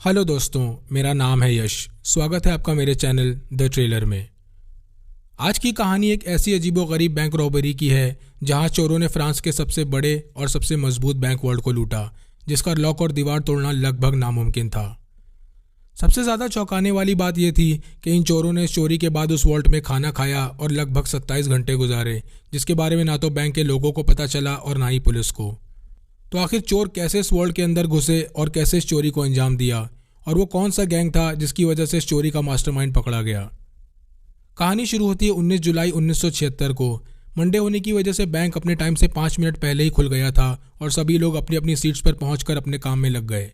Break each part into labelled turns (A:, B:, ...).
A: Hello दोस्तों, मेरा नाम है यश। स्वागत है आपका मेरे चैनल द ट्रेलर में। आज की कहानी एक ऐसी अजीबोगरीब बैंक रॉबरी की है जहां चोरों ने फ्रांस के सबसे बड़े और सबसे मजबूत बैंक वॉल्ट को लूटा, जिसका लॉक और दीवार तोड़ना लगभग नामुमकिन था। सबसे ज़्यादा चौंकाने वाली बात यह थी कि इन चोरों ने चोरी के बाद उस वॉल्ट में खाना खाया और लगभग 27 घंटे गुजारे, जिसके बारे में ना तो बैंक के लोगों को पता चला और ना ही पुलिस को। तो आखिर चोर कैसे इस वॉल्ट के अंदर घुसे और कैसे इस चोरी को अंजाम दिया, और वो कौन सा गैंग था जिसकी वजह से इस चोरी का मास्टरमाइंड पकड़ा गया। कहानी शुरू होती है 19 जुलाई 1976 को। मंडे होने की वजह से बैंक अपने टाइम से 5 मिनट पहले ही खुल गया था और सभी लोग अपनी अपनी सीट्स पर पहुंचकर अपने काम में लग गए।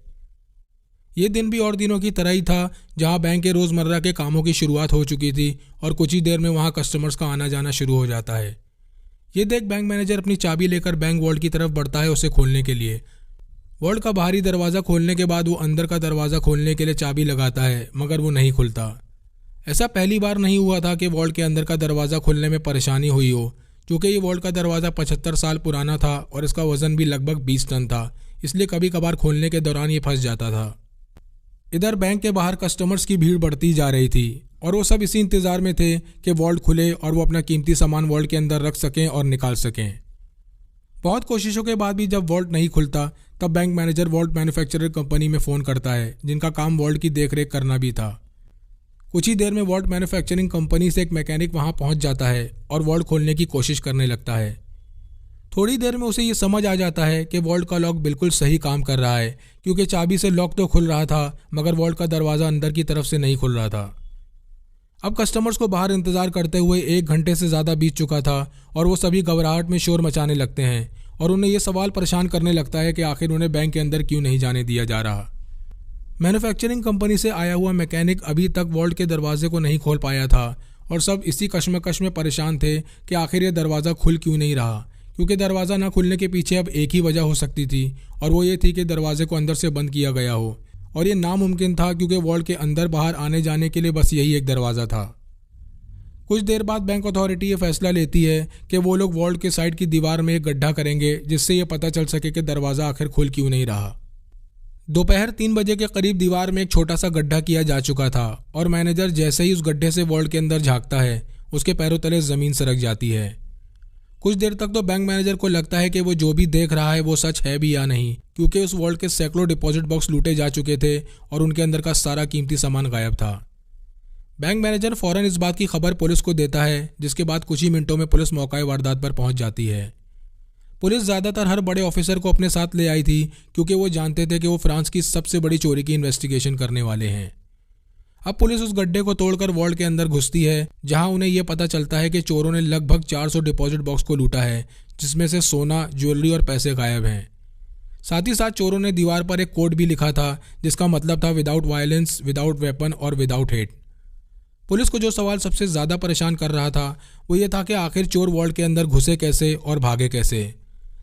A: ये दिन भी और दिनों की तरह ही था, जहां बैंक के रोज़मर्रा के कामों की शुरुआत हो चुकी थी और कुछ ही देर में वहां कस्टमर्स का आना जाना शुरू हो जाता है। ये देख बैंक मैनेजर अपनी चाबी लेकर बैंक वॉल्ट की तरफ बढ़ता है उसे खोलने के लिए। वॉल्ट का बाहरी दरवाज़ा खोलने के बाद वो अंदर का दरवाज़ा खोलने के लिए चाबी लगाता है, मगर वो नहीं खुलता। ऐसा पहली बार नहीं हुआ था कि वॉल्ट के अंदर का दरवाज़ा खुलने में परेशानी हुई हो, क्योंकि ये वॉल्ट का दरवाज़ा 75 साल पुराना था और इसका वज़न भी लगभग 20 टन था, इसलिए कभी कभार खोलने के दौरान ये फंस जाता था। इधर बैंक के बाहर कस्टमर्स की भीड़ बढ़ती जा रही थी और वो सब इसी इंतज़ार में थे कि वॉल्ट खुले और वो अपना कीमती सामान वॉल्ट के अंदर रख सकें और निकाल सकें। बहुत कोशिशों के बाद भी जब वॉल्ट नहीं खुलता, तब bank manager vault manufacturer company में फ़ोन करता है, जिनका काम वॉल्ट की देखरेख करना भी था। कुछ ही देर में वॉल्ट मैन्युफैक्चरिंग कंपनी से एक मैकेनिक वहां पहुंच जाता है और वॉल्ट खोलने की कोशिश करने लगता है। थोड़ी देर में उसे ये समझ आ जाता है कि वॉल्ट का लॉक बिल्कुल सही काम कर रहा है, क्योंकि चाबी से लॉक तो खुल रहा था, मगर वॉल्ट का दरवाज़ा अंदर की तरफ से नहीं खुल रहा था। अब कस्टमर्स को बाहर इंतज़ार करते हुए 1 घंटे से ज़्यादा बीत चुका था और वो सभी घबराहट में शोर मचाने लगते हैं और उन्हें ये सवाल परेशान करने लगता है कि आखिर उन्हें बैंक के अंदर क्यों नहीं जाने दिया जा रहा। मैन्युफैक्चरिंग कंपनी से आया हुआ मैकेनिक अभी तक वॉल्ट के दरवाजे को नहीं खोल पाया था और सब इसी कश्मकश में परेशान थे कि आखिर ये दरवाज़ा खुल क्यों नहीं रहा, क्योंकि दरवाज़ा ना खुलने के पीछे अब एक ही वजह हो सकती थी, और वो ये थी कि दरवाजे को अंदर से बंद किया गया हो, और ये नामुमकिन था क्योंकि वॉल्ट के अंदर बाहर आने जाने के लिए बस यही एक दरवाज़ा था। कुछ देर बाद बैंक अथॉरिटी ये फैसला लेती है कि वो लोग वॉल्ट के साइड की दीवार में एक गड्ढा करेंगे, जिससे ये पता चल सके कि दरवाज़ा आखिर खुल क्यों नहीं रहा। दोपहर 3 बजे के करीब दीवार में एक छोटा सा गड्ढा किया जा चुका था और मैनेजर जैसे ही उस गड्ढे से वॉल्ट के अंदर झांकता है, उसके पैरों तले ज़मीन सरक जाती है। कुछ देर तक तो बैंक मैनेजर को लगता है कि वो जो भी देख रहा है वो सच है भी या नहीं, क्योंकि उस वॉल्ट के सैकड़ों डिपॉजिट बॉक्स लूटे जा चुके थे और उनके अंदर का सारा कीमती सामान गायब था। बैंक मैनेजर फौरन इस बात की खबर पुलिस को देता है, जिसके बाद कुछ ही मिनटों में पुलिस मौका वारदात पर पहुंच जाती है। पुलिस ज़्यादातर हर बड़े ऑफिसर को अपने साथ ले आई थी, क्योंकि वो जानते थे कि वो फ्रांस की सबसे बड़ी चोरी की इन्वेस्टिगेशन करने वाले हैं। अब पुलिस उस गड्ढे को तोड़कर वॉल्ट के अंदर घुसती है, जहां उन्हें यह पता चलता है कि चोरों ने लगभग 400 डिपॉजिट बॉक्स को लूटा है, जिसमें से सोना, ज्वेलरी और पैसे गायब हैं। साथ ही साथ चोरों ने दीवार पर एक कोड भी लिखा था, जिसका मतलब था विदाउट वायलेंस, विदाउट वेपन और विदाउट हेट। पुलिस को जो सवाल सबसे ज़्यादा परेशान कर रहा था वो ये था कि आखिर चोर वॉल्ट के अंदर घुसे कैसे और भागे कैसे।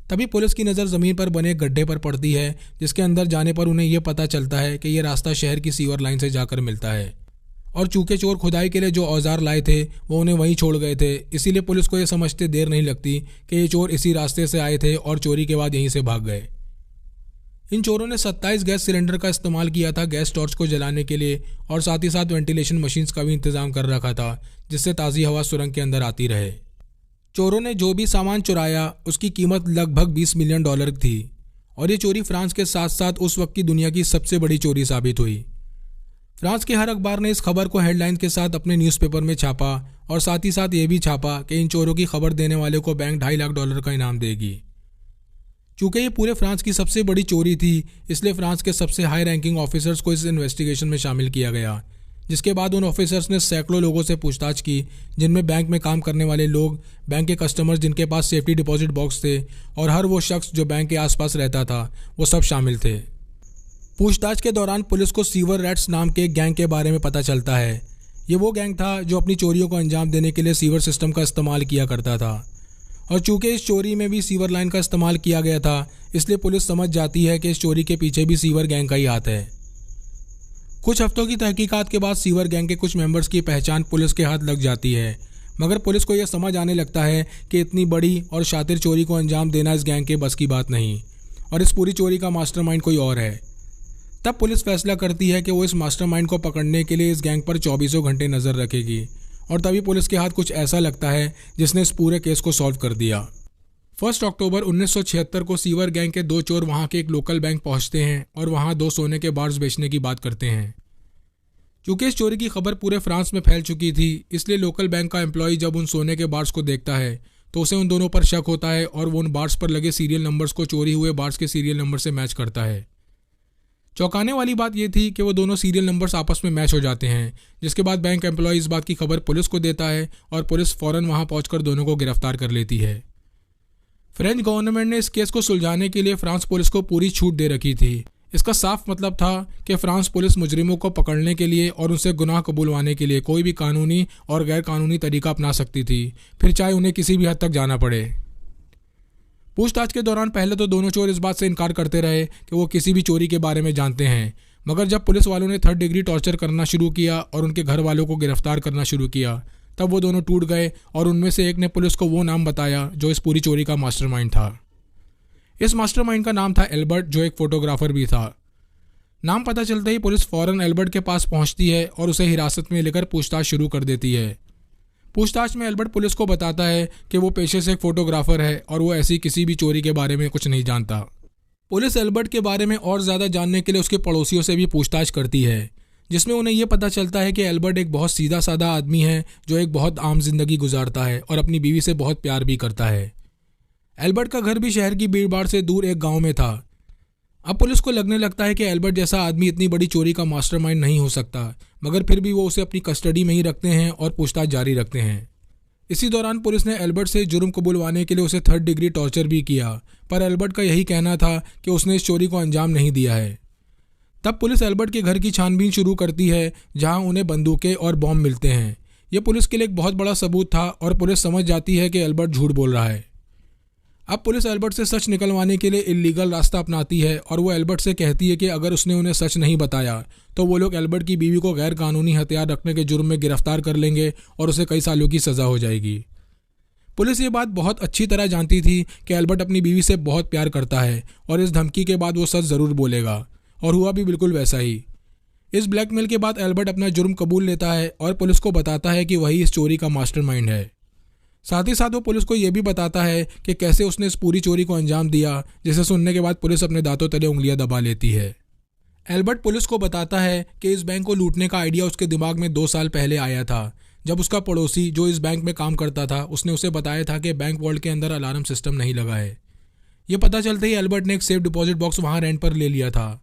A: तभी पुलिस की नज़र ज़मीन पर बने एक गड्ढे पर पड़ती है, जिसके अंदर जाने पर उन्हें यह पता चलता है कि यह रास्ता शहर की सीवर लाइन से जाकर मिलता है, और चूंकि चोर खुदाई के लिए जो औजार लाए थे वो उन्हें वहीं छोड़ गए थे, इसीलिए पुलिस को यह समझते देर नहीं लगती कि ये चोर इसी रास्ते से आए थे और चोरी के बाद यहीं से भाग गए। इन चोरों ने 27 गैस सिलेंडर का इस्तेमाल किया था गैस टॉर्च को जलाने के लिए, और साथ ही साथ वेंटिलेशन मशीन्स का भी इंतजाम कर रखा था, जिससे ताज़ी हवा सुरंग के अंदर आती रहे। चोरों ने जो भी सामान चुराया उसकी कीमत लगभग $20 मिलियन थी, और ये चोरी फ्रांस के साथ साथ उस वक्त की दुनिया की सबसे बड़ी चोरी साबित हुई। फ्रांस के हर अखबार ने इस खबर को हेडलाइन के साथ अपने न्यूज़पेपर में छापा, और साथ ही साथ ये भी छापा कि इन चोरों की खबर देने वाले को बैंक $2.5 लाख का इनाम देगी। चूँकि ये पूरे फ्रांस की सबसे बड़ी चोरी थी, इसलिए फ्रांस के सबसे हाई रैंकिंग ऑफिसर्स को इस इन्वेस्टिगेशन में शामिल किया गया, जिसके बाद उन ऑफिसर्स ने सैकड़ों लोगों से पूछताछ की, जिनमें बैंक में काम करने वाले लोग, बैंक के कस्टमर्स जिनके पास सेफ्टी डिपॉजिट बॉक्स थे, और हर वो शख्स जो बैंक के आसपास रहता था, वो सब शामिल थे। पूछताछ के दौरान पुलिस को सीवर रैट्स नाम के एक गैंग के बारे में पता चलता है। ये वो गैंग था जो अपनी चोरियों को अंजाम देने के लिए सीवर सिस्टम का इस्तेमाल किया करता था, और चूंकि इस चोरी में भी सीवर लाइन का इस्तेमाल किया गया था, इसलिए पुलिस समझ जाती है कि इस चोरी के पीछे भी सीवर गैंग का ही हाथ है। कुछ हफ्तों की तहकीकात के बाद सीवर गैंग के कुछ मेंबर्स की पहचान पुलिस के हाथ लग जाती है, मगर पुलिस को यह समझ आने लगता है कि इतनी बड़ी और शातिर चोरी को अंजाम देना इस गैंग के बस की बात नहीं, और इस पूरी चोरी का मास्टरमाइंड कोई और है। तब पुलिस फैसला करती है कि वो इस मास्टरमाइंड को पकड़ने के लिए इस गैंग पर 24 घंटे नज़र रखेगी और तभी पुलिस के हाथ कुछ ऐसा लगता है जिसने इस पूरे केस को सॉल्व कर दिया। 1 अक्टूबर 1976 को सीवर गैंग के 2 चोर वहां के एक लोकल बैंक पहुंचते हैं और वहां 2 सोने के बार्स बेचने की बात करते हैं। चूंकि इस चोरी की खबर पूरे फ्रांस में फैल चुकी थी, इसलिए लोकल बैंक का एम्प्लॉय जब उन सोने के बार्स को देखता है तो उसे उन दोनों पर शक होता है और वो उन बार्स पर लगे सीरियल नंबर्स को चोरी हुए बार्स के सीरियल नंबर से मैच करता है। चौंकाने वाली बात यह थी कि वो दोनों सीरियल नंबर्स आपस में मैच हो जाते हैं, जिसके बाद बैंक एम्प्लॉय इस बात की खबर पुलिस को देता है और पुलिस फौरन वहां पहुंचकर दोनों को गिरफ्तार कर लेती है। फ्रेंच गवर्नमेंट ने इस केस को सुलझाने के लिए फ्रांस पुलिस को पूरी छूट दे रखी थी। इसका साफ मतलब था कि फ्रांस पुलिस मुजरिमों को पकड़ने के लिए और उनसे गुनाह कबूलवाने के लिए कोई भी कानूनी और गैर कानूनी तरीका अपना सकती थी, फिर चाहे उन्हें किसी भी हद तक जाना पड़े। पूछताछ के दौरान पहले तो दोनों चोर इस बात से इनकार करते रहे कि वो किसी भी चोरी के बारे में जानते हैं, मगर जब पुलिस वालों ने 3rd डिग्री टॉर्चर करना शुरू किया और उनके घर वालों को गिरफ्तार करना शुरू किया, तब वो दोनों टूट गए और उनमें से एक ने पुलिस को वो नाम बताया जो इस पूरी चोरी का मास्टरमाइंड था। इस मास्टरमाइंड का नाम था एल्बर्ट, जो एक फोटोग्राफर भी था। नाम पता चलते ही पुलिस फौरन एल्बर्ट के पास पहुंचती है और उसे हिरासत में लेकर पूछताछ शुरू कर देती है। पूछताछ में एल्बर्ट पुलिस को बताता है कि वो पेशे से एक फोटोग्राफर है और वो ऐसी किसी भी चोरी के बारे में कुछ नहीं जानता। पुलिस एल्बर्ट के बारे में और ज़्यादा जानने के लिए उसके पड़ोसियों से भी पूछताछ करती है, जिसमें उन्हें यह पता चलता है कि एल्बर्ट एक बहुत सीधा साधा आदमी है जो एक बहुत आम जिंदगी गुजारता है और अपनी बीवी से बहुत प्यार भी करता है। एल्बर्ट का घर भी शहर की भीड़भाड़ से दूर एक गाँव में था। अब पुलिस को लगने लगता है कि एल्बर्ट जैसा आदमी इतनी बड़ी चोरी का मास्टरमाइंड नहीं हो सकता, मगर फिर भी वो उसे अपनी कस्टडी में ही रखते हैं और पूछताछ जारी रखते हैं। इसी दौरान पुलिस ने एल्बर्ट से जुर्म कबूलवाने के लिए उसे 3rd डिग्री टॉर्चर भी किया, पर एल्बर्ट का यही कहना था कि उसने इस चोरी को अंजाम नहीं दिया है। तब पुलिस एल्बर्ट के घर की छानबीन शुरू करती है, जहां उन्हें बंदूकें और बॉम्ब मिलते हैं। यह पुलिस के लिए एक बहुत बड़ा सबूत था और पुलिस समझ जाती है कि एल्बर्ट झूठ बोल रहा है। अब पुलिस एल्बर्ट से सच निकलवाने के लिए इल्लीगल रास्ता अपनाती है और वो एल्बर्ट से कहती है कि अगर उसने उन्हें सच नहीं बताया तो वो लोग एल्बर्ट की बीवी को गैर कानूनी हथियार रखने के जुर्म में गिरफ्तार कर लेंगे और उसे कई सालों की सज़ा हो जाएगी। पुलिस ये बात बहुत अच्छी तरह जानती थी कि एल्बर्ट अपनी बीवी से बहुत प्यार करता है और इस धमकी के बाद वो सच ज़रूर बोलेगा, और हुआ भी बिल्कुल वैसा ही। इस ब्लैकमेल के बाद एल्बर्ट अपना जुर्म कबूल लेता है और पुलिस को बताता है कि वही इस चोरी का मास्टरमाइंड है। साथ ही साथ वो पुलिस को यह भी बताता है कि कैसे उसने इस पूरी चोरी को अंजाम दिया, जिसे सुनने के बाद पुलिस अपने दांतों तले उंगलियां दबा लेती है। एल्बर्ट पुलिस को बताता है कि इस बैंक को लूटने का आइडिया उसके दिमाग में 2 साल पहले आया था, जब उसका पड़ोसी जो इस बैंक में काम करता था उसने उसे बताया था कि बैंक वॉल्ट के अंदर अलार्म सिस्टम नहीं लगा है। ये पता चलते ही एल्बर्ट ने एक सेफ डिपॉजिट बॉक्स वहाँ रेंट पर ले लिया था।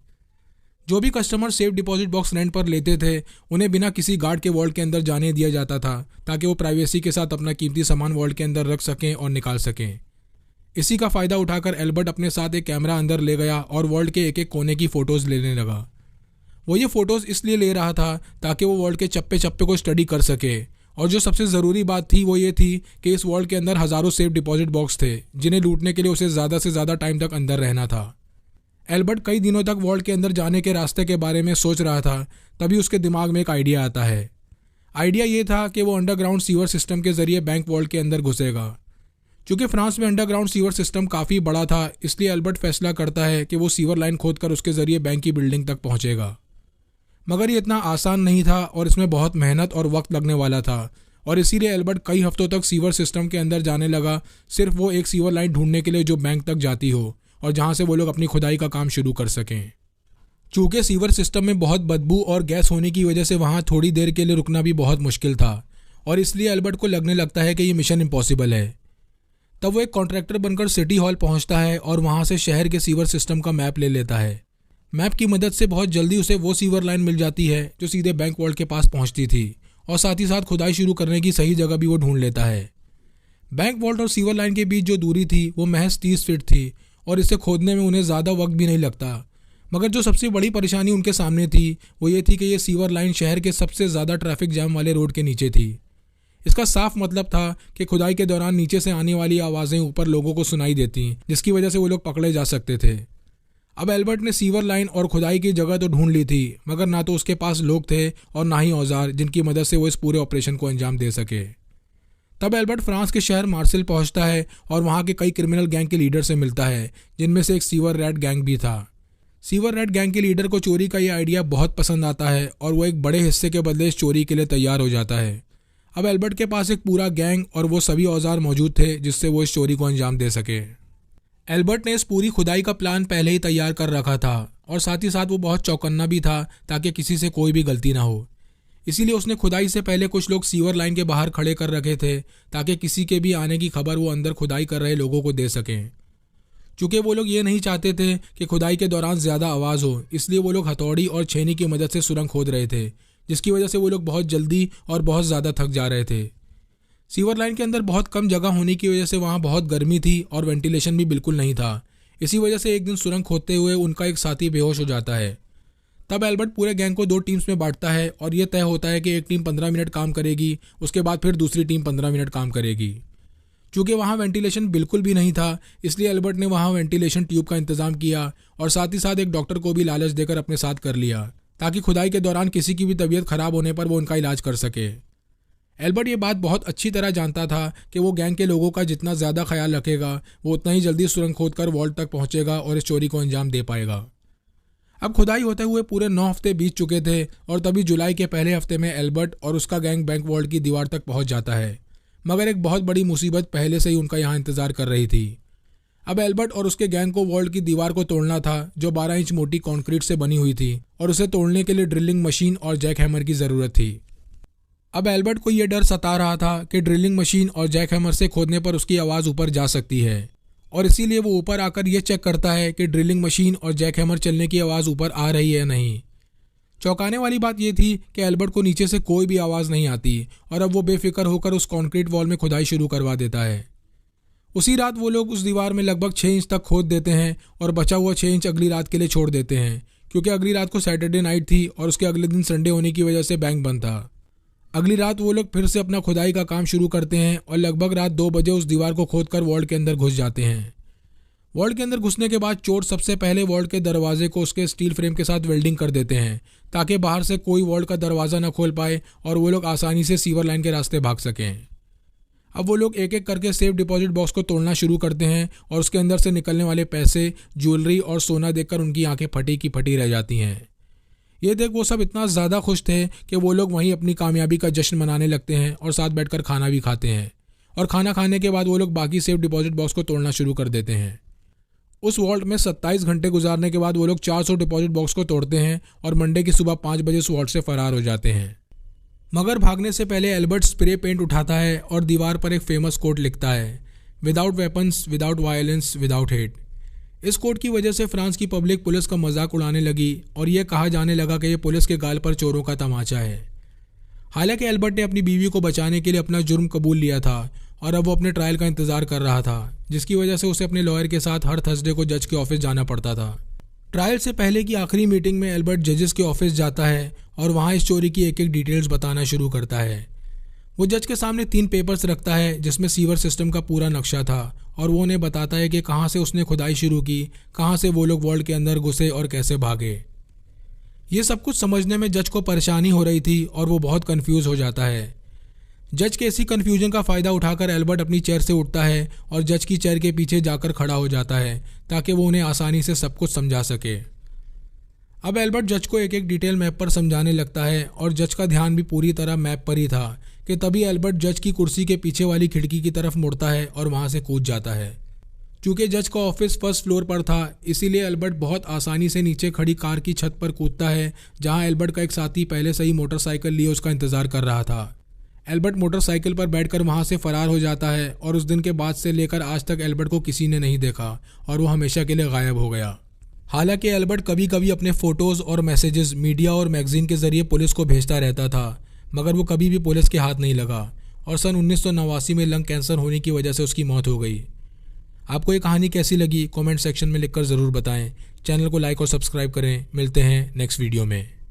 A: जो भी customer safe deposit box rent पर लेते थे उन्हें बिना किसी गार्ड के वॉल्ट के अंदर जाने दिया जाता था, ताकि वो प्राइवेसी के साथ अपना कीमती सामान वॉल्ट के अंदर रख सकें और निकाल सकें। इसी का फ़ायदा उठाकर एल्बर्ट अपने साथ एक कैमरा अंदर ले गया और वॉल्ट के एक एक कोने की फ़ोटोज़ लेने लगा। वो ये फ़ोटोज़ इसलिए ले रहा था ताकि वो वॉल्ट के चप्पे चप्पे को स्टडी कर सके, और जो सबसे ज़रूरी बात थी वो ये थी कि इस वॉल्ट के अंदर हज़ारों सेफ डिपॉजिट बॉक्स थे, जिन्हें लूटने के लिए उसे ज़्यादा से ज़्यादा टाइम तक अंदर रहना था। एल्बर्ट कई दिनों तक वॉल्ट के अंदर जाने के रास्ते के बारे में सोच रहा था, तभी उसके दिमाग में एक आइडिया आता है। आइडिया ये था कि वो अंडरग्राउंड सीवर सिस्टम के जरिए बैंक वॉल्ट के अंदर घुसेगा। चूँकि फ्रांस में अंडरग्राउंड सीवर सिस्टम काफ़ी बड़ा था, इसलिए एल्बर्ट फैसला करता है कि वो सीवर लाइन खोदकर उसके जरिए बैंक की बिल्डिंग तक पहुँचेगा। मगर ये इतना आसान नहीं था और इसमें बहुत मेहनत और वक्त लगने वाला था, और इसीलिए एल्बर्ट कई हफ्तों तक सीवर सिस्टम के अंदर जाने लगा, सिर्फ वो एक सीवर लाइन ढूंढने के लिए जो बैंक तक जाती हो और जहां से वो लोग अपनी खुदाई का काम शुरू कर सकें। चूँकि सीवर सिस्टम में बहुत बदबू और गैस होने की वजह से वहां थोड़ी देर के लिए रुकना भी बहुत मुश्किल था, और इसलिए एल्बर्ट को लगने लगता है कि ये मिशन इम्पॉसिबल है। तब वो एक कॉन्ट्रैक्टर बनकर सिटी हॉल पहुंचता है और वहां से शहर के सीवर सिस्टम का मैप ले लेता है। मैप की मदद से बहुत जल्दी उसे वो सीवर लाइन मिल जाती है जो सीधे बैंक वॉल्ट के पास पहुंचती थी, और साथ ही साथ खुदाई शुरू करने की सही जगह भी वो ढूंढ लेता है। बैंक वॉल्ट और सीवर लाइन के बीच जो दूरी थी वो महज 30 फीट थी, और इसे खोदने में उन्हें ज़्यादा वक्त भी नहीं लगता। मगर जो सबसे बड़ी परेशानी उनके सामने थी वो ये थी कि ये सीवर लाइन शहर के सबसे ज़्यादा ट्रैफिक जाम वाले रोड के नीचे थी। इसका साफ मतलब था कि खुदाई के दौरान नीचे से आने वाली आवाज़ें ऊपर लोगों को सुनाई देती, जिसकी वजह से वो लोग पकड़े जा सकते थे। अब एल्बर्ट ने सीवर लाइन और खुदाई की जगह तो ढूंढ ली थी, मगर ना तो उसके पास लोग थे और ना ही औजार जिनकी मदद से वो इस पूरे ऑपरेशन को अंजाम दे सके। तब एल्बर्ट फ्रांस के शहर मार्सेल पहुंचता है और वहां के कई क्रिमिनल गैंग के लीडर से मिलता है, जिनमें से एक सीवर रैट गैंग भी था। सीवर रेड गैंग के लीडर को चोरी का ये आइडिया बहुत पसंद आता है और वो एक बड़े हिस्से के बदले इस चोरी के लिए तैयार हो जाता है। अब एल्बर्ट के पास एक पूरा गैंग और वो सभी औजार मौजूद थे जिससे वो इस चोरी को अंजाम दे सके। एल्बर्ट ने इस पूरी खुदाई का प्लान पहले ही तैयार कर रखा था और साथ ही साथ वो बहुत चौकन्ना भी था ताकि किसी से कोई भी गलती ना हो। इसीलिए उसने खुदाई से पहले कुछ लोग सीवर लाइन के बाहर खड़े कर रखे थे ताकि किसी के भी आने की खबर वो अंदर खुदाई कर रहे लोगों को दे सकें। चूँकि वो लोग ये नहीं चाहते थे कि खुदाई के दौरान ज़्यादा आवाज़ हो, इसलिए वो लोग हथौड़ी और छेनी की मदद से सुरंग खोद रहे थे, जिसकी वजह से वो लोग बहुत जल्दी और बहुत ज़्यादा थक जा रहे थे। सीवर लाइन के अंदर बहुत कम जगह होने की वजह से वहाँ बहुत गर्मी थी और वेंटिलेशन भी बिल्कुल नहीं था। इसी वजह से एक दिन सुरंग खोदते हुए उनका एक साथी बेहोश हो जाता है। तब एल्बर्ट पूरे गैंग को 2 टीम्स में बांटता है और ये तय होता है कि एक टीम 15 मिनट काम करेगी, उसके बाद फिर दूसरी टीम 15 मिनट काम करेगी। चूँकि वहाँ वेंटिलेशन बिल्कुल भी नहीं था, इसलिए एल्बर्ट ने वहाँ वेंटिलेशन ट्यूब का इंतजाम किया और साथ ही साथ एक डॉक्टर को भी लालच देकर अपने साथ कर लिया ताकि खुदाई के दौरान किसी की भी तबीयत खराब होने पर वो उनका इलाज कर सके। एल्बर्ट ये बात बहुत अच्छी तरह जानता था कि वो गैंग के लोगों का जितना ज़्यादा ख्याल रखेगा वो उतना ही जल्दी सुरंग खोद कर वॉल्ट तक पहुँचेगा और इस चोरी को अंजाम दे पाएगा। अब खुदाई होते हुए पूरे 9 हफ्ते बीत चुके थे और तभी जुलाई के पहले हफ्ते में एल्बर्ट और उसका गैंग बैंक वॉल्ट की दीवार तक पहुंच जाता है। मगर एक बहुत बड़ी मुसीबत पहले से ही उनका यहाँ इंतजार कर रही थी। अब एल्बर्ट और उसके गैंग को वॉल्ट की दीवार को तोड़ना था जो 12 इंच मोटी कंक्रीट से बनी हुई थी और उसे तोड़ने के लिए ड्रिलिंग मशीन और जैक हैमर की ज़रूरत थी। अब एल्बर्ट को यह डर सता रहा था कि ड्रिलिंग मशीन और जैक हैमर से खोदने पर उसकी आवाज़ ऊपर जा सकती है और इसीलिए वो ऊपर आकर यह चेक करता है कि ड्रिलिंग मशीन और जैक हैमर चलने की आवाज़ ऊपर आ रही है या नहीं। चौंकाने वाली बात यह थी कि एल्बर्ट को नीचे से कोई भी आवाज़ नहीं आती और अब वो बेफिक्र होकर उस कंक्रीट वॉल में खुदाई शुरू करवा देता है। उसी रात वो लोग उस दीवार में लगभग 6 इंच तक खोद देते हैं और बचा हुआ 6 इंच अगली रात के लिए छोड़ देते हैं, क्योंकि अगली रात को सैटरडे नाइट थी और उसके अगले दिन संडे होने की वजह से बैंक बंद था। अगली रात वो लोग फिर से अपना खुदाई का काम शुरू करते हैं और लगभग रात 2 बजे उस दीवार को खोदकर वॉल्ट के अंदर घुस जाते हैं। वॉल्ट के अंदर घुसने के बाद चोर सबसे पहले वॉल्ट के दरवाजे को उसके स्टील फ्रेम के साथ वेल्डिंग कर देते हैं ताकि बाहर से कोई वॉल्ट का दरवाज़ा न खोल पाए और वो लोग आसानी से सीवर लाइन के रास्ते भाग सकें। अब वो लोग एक एक करके सेफ डिपॉजिट बॉक्स को तोड़ना शुरू करते हैं और उसके अंदर से निकलने वाले पैसे, ज्वेलरी और सोना देखकर उनकी आंखें फटी की फटी रह जाती हैं। ये देख वो सब इतना ज़्यादा खुश थे कि वो लोग वहीं अपनी कामयाबी का जश्न मनाने लगते हैं और साथ बैठकर खाना भी खाते हैं और खाना खाने के बाद वो लोग बाकी सेफ डिपॉजिट बॉक्स को तोड़ना शुरू कर देते हैं। उस वॉल्ट में 27 घंटे गुजारने के बाद वो लोग 400 डिपॉजिट बॉक्स को तोड़ते हैं और मंडे की सुबह 5 बजे उस वॉल्ट से फरार हो जाते हैं। मगर भागने से पहले एल्बर्ट स्प्रे पेंट उठाता है और दीवार पर एक फेमस कोट लिखता है, without weapons, without violence, without hate. इस कोट की वजह से फ्रांस की पब्लिक पुलिस का मजाक उड़ाने लगी और यह कहा जाने लगा कि यह पुलिस के गाल पर चोरों का तमाचा है। हालांकि एल्बर्ट ने अपनी बीवी को बचाने के लिए अपना जुर्म कबूल लिया था और अब वो अपने ट्रायल का इंतजार कर रहा था, जिसकी वजह से उसे अपने लॉयर के साथ हर थर्सडे को जज के ऑफिस जाना पड़ता था। ट्रायल से पहले की आखिरी मीटिंग में एल्बर्ट जजेस के ऑफिस जाता है और वहाँ इस चोरी की एक एक डिटेल्स बताना शुरू करता है। वो जज के सामने 3 पेपर्स रखता है जिसमें सीवर सिस्टम का पूरा नक्शा था और वो उन्हें बताता है कि कहाँ से उसने खुदाई शुरू की, कहाँ से वो लोग वॉल्ट के अंदर घुसे और कैसे भागे। ये सब कुछ समझने में जज को परेशानी हो रही थी और वो बहुत कंफ्यूज हो जाता है। जज के इसी कन्फ्यूजन का फ़ायदा उठाकर एल्बर्ट अपनी चेयर से उठता है और जज की चेयर के पीछे जाकर खड़ा हो जाता है ताकि वो उन्हें आसानी से सब कुछ समझा सके। अब एल्बर्ट जज को एक एक डिटेल मैप पर समझाने लगता है और जज का ध्यान भी पूरी तरह मैप पर ही था कि तभी एल्बर्ट जज की कुर्सी के पीछे वाली खिड़की की तरफ मुड़ता है और वहाँ से कूद जाता है। चूँकि जज का ऑफिस फर्स्ट फ्लोर पर था, इसीलिए एल्बर्ट बहुत आसानी से नीचे खड़ी कार की छत पर कूदता है जहाँ एल्बर्ट का एक साथी पहले से ही मोटरसाइकिल लिए उसका इंतज़ार कर रहा था। एल्बर्ट मोटरसाइकिल पर बैठकर वहाँ से फरार हो जाता है और उस दिन के बाद से लेकर आज तक एल्बर्ट को किसी ने नहीं देखा और वो हमेशा के लिए गायब हो गया। हालांकि एल्बर्ट कभी कभी अपने फ़ोटोज़ और मैसेजेस मीडिया और मैगज़ीन के ज़रिए पुलिस को भेजता रहता था, मगर वो कभी भी पुलिस के हाथ नहीं लगा और सन 1989 में लंग कैंसर होने की वजह से उसकी मौत हो गई। आपको ये कहानी कैसी लगी कमेंट सेक्शन में लिखकर ज़रूर बताएं। चैनल को लाइक और सब्सक्राइब करें। मिलते हैं नेक्स्ट वीडियो में।